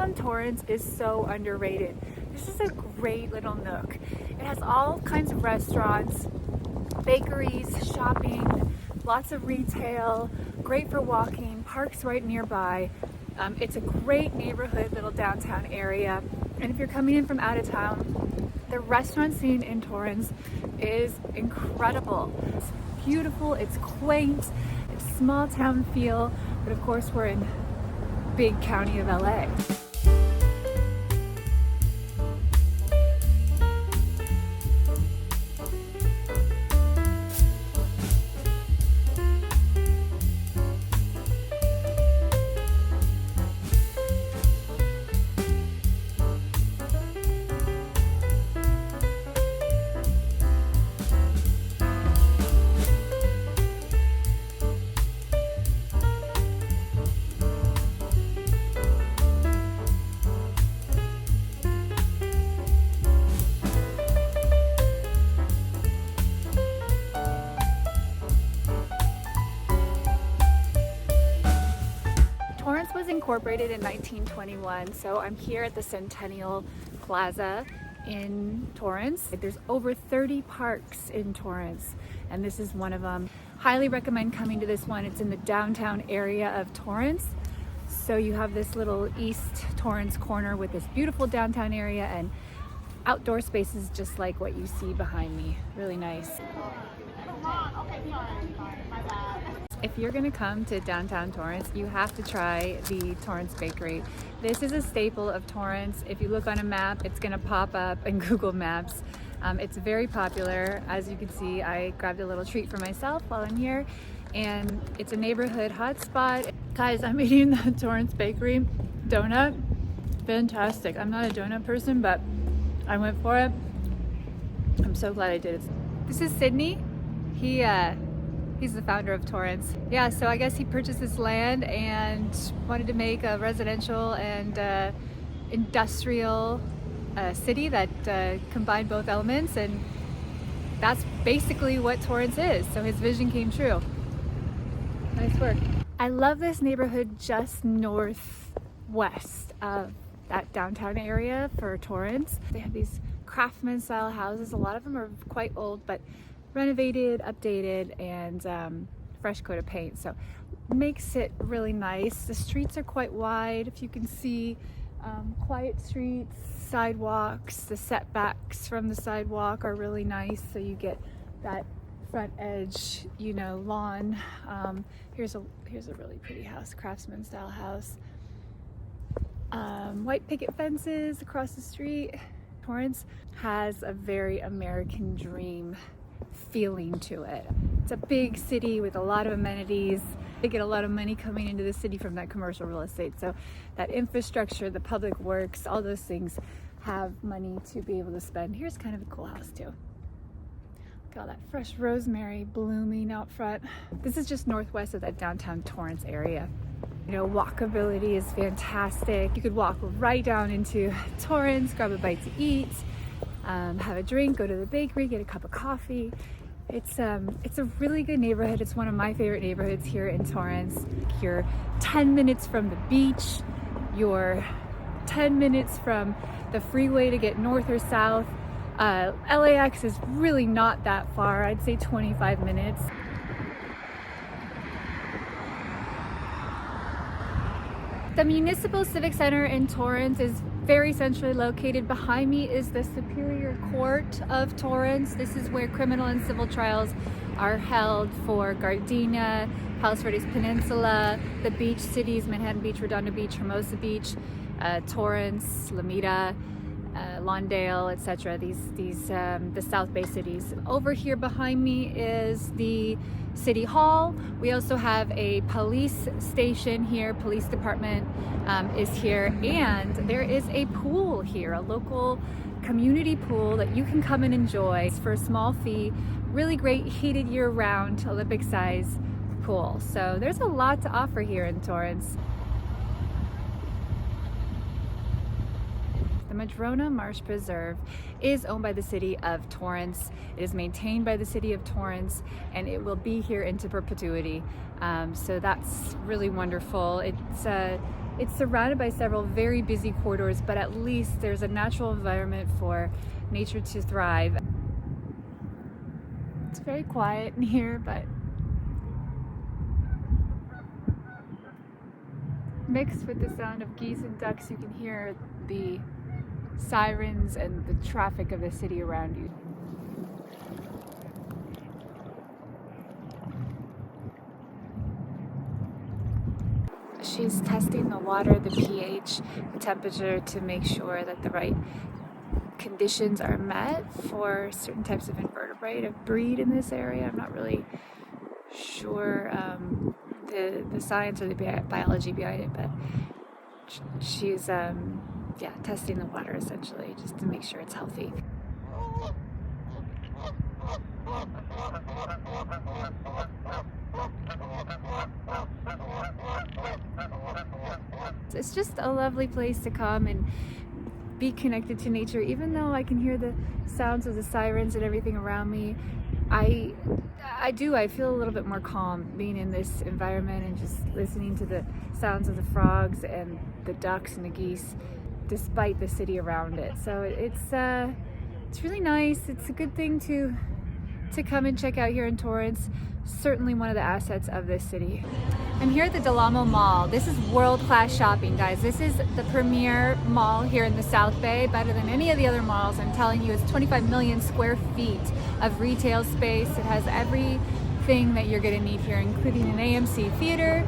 downtown Torrance is so underrated. This is a great little nook. It has all kinds of restaurants, bakeries, shopping, lots of retail, great for walking, parks right nearby. It's a great neighborhood little downtown area. And if you're coming in from out of town, the restaurant scene in Torrance is incredible. It's beautiful, it's quaint, it's small town feel, but of course we're in big county of LA. Torrance was incorporated in 1921, so I'm here at the Centennial Plaza in Torrance. There's over 30 parks in Torrance, and this is one of them. Highly recommend coming to this one. It's in the downtown area of Torrance. So you have this little East Torrance corner with this beautiful downtown area and outdoor spaces just like what you see behind me. Really nice. If you're gonna come to downtown Torrance, you have to try the Torrance Bakery. This is a staple of Torrance. If you look on a map, it's gonna pop up in Google Maps. It's very popular. As you can see, I grabbed a little treat for myself while I'm here, and it's a neighborhood hotspot. Guys, I'm eating the Torrance Bakery donut. Fantastic. I'm not a donut person, but I went for it. I'm so glad I did it. This is Sydney. He's the founder of Torrance. Yeah, so I guess he purchased this land and wanted to make a residential and industrial city that combined both elements, and that's basically what Torrance is. So his vision came true. Nice work. I love this neighborhood just northwest of that downtown area for Torrance. They have these craftsman style houses. A lot of them are quite old, but renovated, updated, and fresh coat of paint, so makes it really nice. The streets are quite wide, if you can see, quiet streets, sidewalks. The setbacks from the sidewalk are really nice, so you get that front edge, you know, lawn. Here's a really pretty house, craftsman style house. White picket fences across the street. Torrance has a very American dream feeling to it. It's a big city with a lot of amenities. They get a lot of money coming into the city from that commercial real estate. So that infrastructure, the public works, all those things have money to be able to spend. Here's kind of a cool house too. Look at all that fresh rosemary blooming out front. This is just northwest of that downtown Torrance area. You know, walkability is fantastic. You could walk right down into Torrance, grab a bite to eat, have a drink, go to the bakery, get a cup of coffee. It's a really good neighborhood. It's one of my favorite neighborhoods here in Torrance. You're 10 minutes from the beach. You're 10 minutes from the freeway to get north or south. LAX is really not that far. I'd say 25 minutes. The Municipal Civic Center in Torrance is very centrally located. Behind me is the Superior Court of Torrance. This is where criminal and civil trials are held for Gardena, Palos Verdes Peninsula, the beach cities, Manhattan Beach, Redondo Beach, Hermosa Beach, Torrance, Lomita, Lawndale, etc. The South Bay cities. Over here behind me is the City Hall. We also have a police station here. Police department is here, and there is a pool here, a local community pool that you can come and enjoy for a small fee. Really great, heated year-round, Olympic size pool. So there's a lot to offer here in Torrance. The Madrona Marsh Preserve is owned by the city of Torrance. It is maintained by the city of Torrance, and it will be here into perpetuity. So that's really wonderful. It's It's surrounded by several very busy corridors, but at least there's a natural environment for nature to thrive. It's very quiet in here, but mixed with the sound of geese and ducks, you can hear the sirens and the traffic of the city around you. She's testing the water, the pH, the temperature to make sure that the right conditions are met for certain types of invertebrate of breed in this area. I'm not really sure the science or the biology behind it, but she's testing the water essentially just to make sure it's healthy. It's just a lovely place to come and be connected to nature. Even though I can hear the sounds of the sirens and everything around me, I feel a little bit more calm being in this environment and just listening to the sounds of the frogs and the ducks and the geese despite the city around it. So it's really nice. It's a good thing to come and check out here in Torrance. Certainly one of the assets of this city. I'm here at the Del Amo Mall. This is world-class shopping, guys. This is the premier mall here in the South Bay, better than any of the other malls. I'm telling you, it's 25 million square feet of retail space. It has everything that you're gonna need here, including an AMC theater,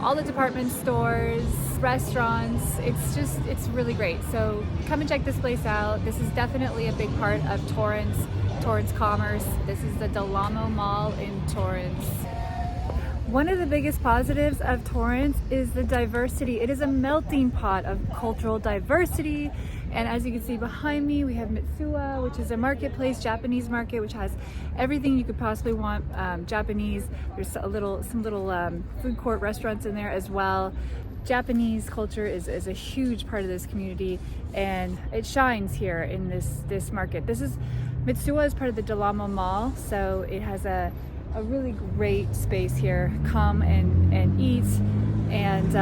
all the department stores, restaurants. It's really great. So come and check this place out. This is definitely a big part of Torrance commerce. This is the Del Amo Mall in Torrance. One of the biggest positives of Torrance is the diversity. It is a melting pot of cultural diversity. And as you can see behind me, we have Mitsuwa, which is a marketplace, Japanese market, which has everything you could possibly want Japanese. There's some little food court restaurants in there as well. Japanese culture is a huge part of this community, and it shines here in this market. Mitsuwa is part of the Del Amo Mall, so it has a really great space here. Come and eat and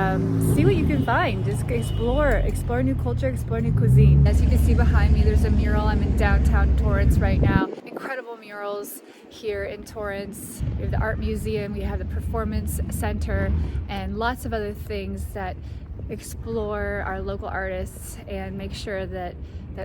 see what you can find. Just explore new culture, explore new cuisine. As you can see behind me, there's a mural. I'm in downtown Torrance right now. Incredible murals here in Torrance. We have the art museum, we have the performance center, and lots of other things that explore our local artists and make sure that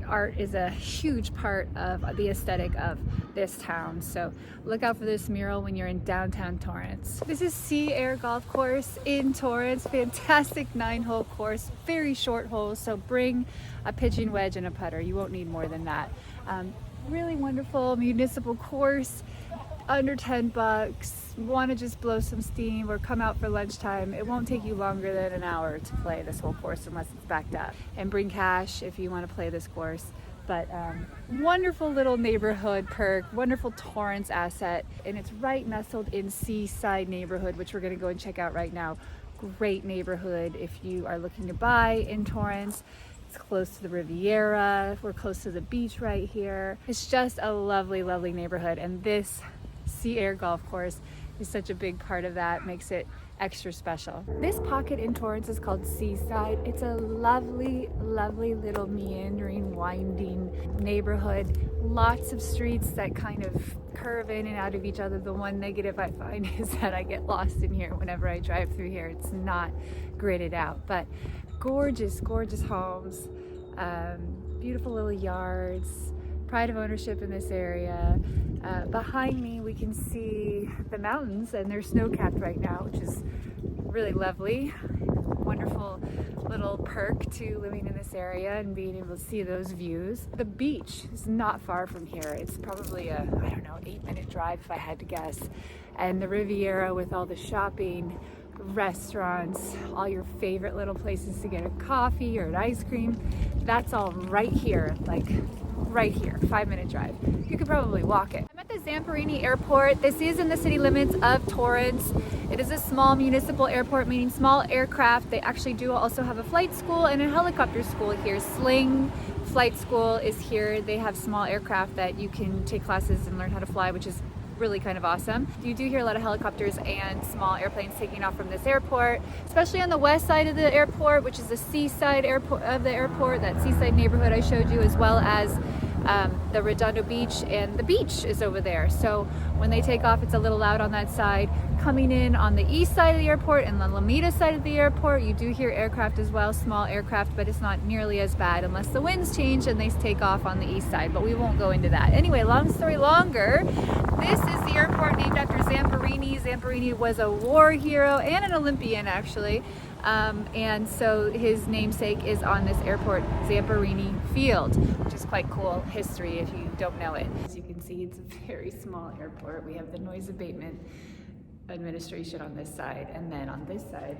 art is a huge part of the aesthetic of this town. So look out for this mural when you're in downtown Torrance. This is Sea Air Golf Course in Torrance. Fantastic 9-hole course, very short holes, so bring a pitching wedge and a putter. You won't need more than that. Really wonderful municipal course, under 10 bucks. Want to just blow some steam or come out for lunchtime, it won't take you longer than an hour to play this whole course unless it's backed up. And bring cash if you want to play this course. But wonderful little neighborhood perk, wonderful Torrance asset, and it's right nestled in Seaside neighborhood, which we're going to go and check out right now. Great neighborhood if you are looking to buy in Torrance. It's close to the Riviera. We're close to the beach right here. It's just a lovely, lovely neighborhood, and this Sea Air Golf Course is such a big part of that, makes it extra special. This pocket in Torrance is called Seaside. It's a lovely, lovely little meandering, winding neighborhood. Lots of streets that kind of curve in and out of each other. The one negative I find is that I get lost in here whenever I drive through here. It's not gridded out, but gorgeous, gorgeous homes, beautiful little yards, pride of ownership in this area. Behind me we can see the mountains, and they're snow-capped right now, which is really lovely. Wonderful little perk to living in this area and being able to see those views. The beach is not far from here. It's probably a, 8-minute drive if I had to guess. And the Riviera with all the shopping, restaurants, all your favorite little places to get a coffee or an ice cream, that's all right here, like right here, 5-minute drive. You could probably walk it. I'm at the Zamperini Airport. This is in the city limits of Torrance. It is a small municipal airport, meaning small aircraft. They actually do also have a flight school and a helicopter school here. Sling Flight School is here. They have small aircraft that you can take classes and learn how to fly, which is really kind of awesome. You do hear a lot of helicopters and small airplanes taking off from this airport, especially on the west side of the airport, which is the Seaside airport of the airport, that Seaside neighborhood I showed you, as well as the Redondo Beach, and the beach is over there. So when they take off, it's a little loud on that side. Coming in on the east side of the airport and the Alameda side of the airport, you do hear aircraft as well, small aircraft, but it's not nearly as bad unless the winds change and they take off on the east side, but we won't go into that. Anyway, long story longer, this is the airport named after Zamperini. Zamperini was a war hero and an Olympian, actually. And so his namesake is on this airport, Zamperini Field, which is quite cool history if you don't know it. As you can see, it's a very small airport. We have the noise abatement administration on this side, and then on this side,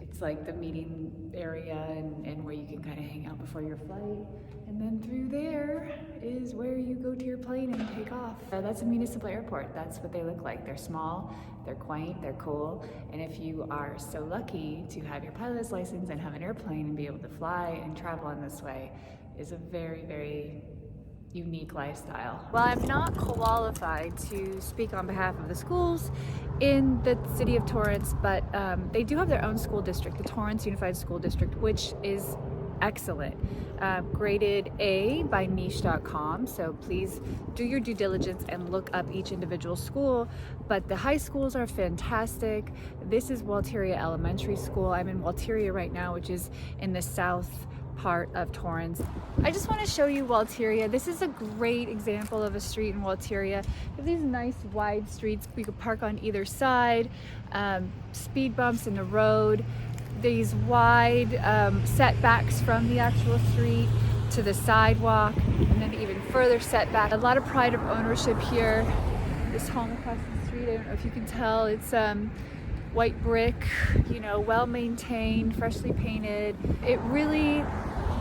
it's like the meeting area and where you can kind of hang out before your flight. And then through there is where you go to your plane and take off. That's a municipal airport. That's what they look like. They're small, they're quaint, they're cool. And if you are so lucky to have your pilot's license and have an airplane and be able to fly and travel in this way, is a very, very unique lifestyle. Well, I'm not qualified to speak on behalf of the schools in the city of Torrance, but they do have their own school district, the Torrance Unified School District, which is excellent. Graded A by niche.com, so please do your due diligence and look up each individual school. But the high schools are fantastic. This is Walteria Elementary School. I'm in Walteria right now, which is in the south part of Torrance. I just want to show you Walteria. This is a great example of a street in Walteria. We have these nice wide streets. We could park on either side, speed bumps in the road, these wide setbacks from the actual street to the sidewalk, and then even further setback. A lot of pride of ownership here. This home across the street, I don't know if you can tell, it's white brick, you know, well maintained, freshly painted. It really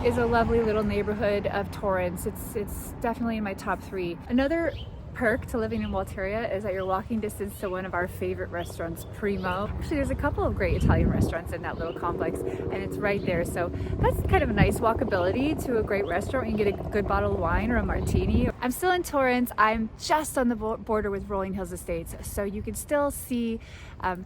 is a lovely little neighborhood of Torrance. It's definitely in my top 3. Another perk to living in Walteria is that you're walking distance to one of our favorite restaurants, Primo. Actually, there's a couple of great Italian restaurants in that little complex, and it's right there. So that's kind of a nice walkability to a great restaurant. You can get a good bottle of wine or a martini. I'm still in Torrance. I'm just on the border with Rolling Hills Estates, so you can still see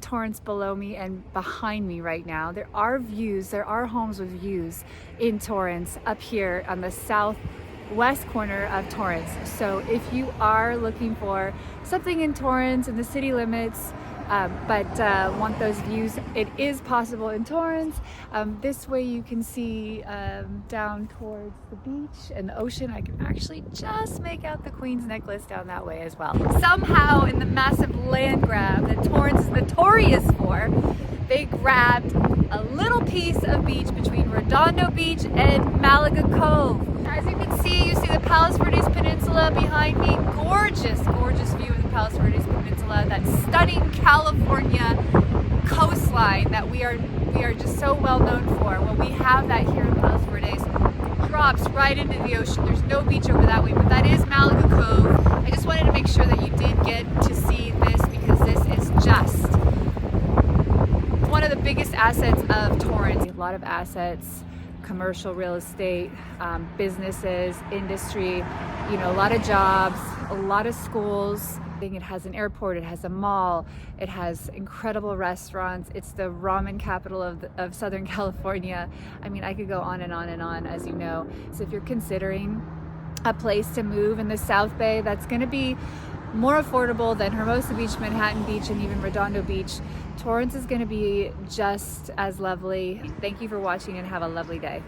Torrance below me and behind me right now. There are views, there are homes with views in Torrance up here on the southwest corner of Torrance. So if you are looking for something in Torrance in the city limits, but want those views, it is possible in Torrance. This way you can see down towards the beach and the ocean. I can actually just make out the Queen's Necklace down that way as well. Somehow in the massive land grab that Torrance is notorious for, they grabbed a little piece of beach between Redondo Beach and Malaga Cove. As you can see, you see the Palos Verdes Peninsula behind me. Gorgeous, gorgeous view of the Palos Verdes Peninsula. That stunning California coastline that we are just so well known for. Well, we have that here in Palos Verdes. Drops right into the ocean. There's no beach over that way, but that is Malaga Cove. I just wanted to make sure that you did get to see this, because this is just one of the biggest assets of Torrance. A lot of assets, commercial real estate, businesses, industry, you know, a lot of jobs, a lot of schools. It has an airport, it has a mall, it has incredible restaurants. It's the ramen capital of Southern California. I mean, I could go on and on and on, as you know. So if you're considering a place to move in the South Bay that's going to be more affordable than Hermosa Beach, Manhattan Beach, and even Redondo Beach, Torrance is going to be just as lovely. Thank you for watching and have a lovely day.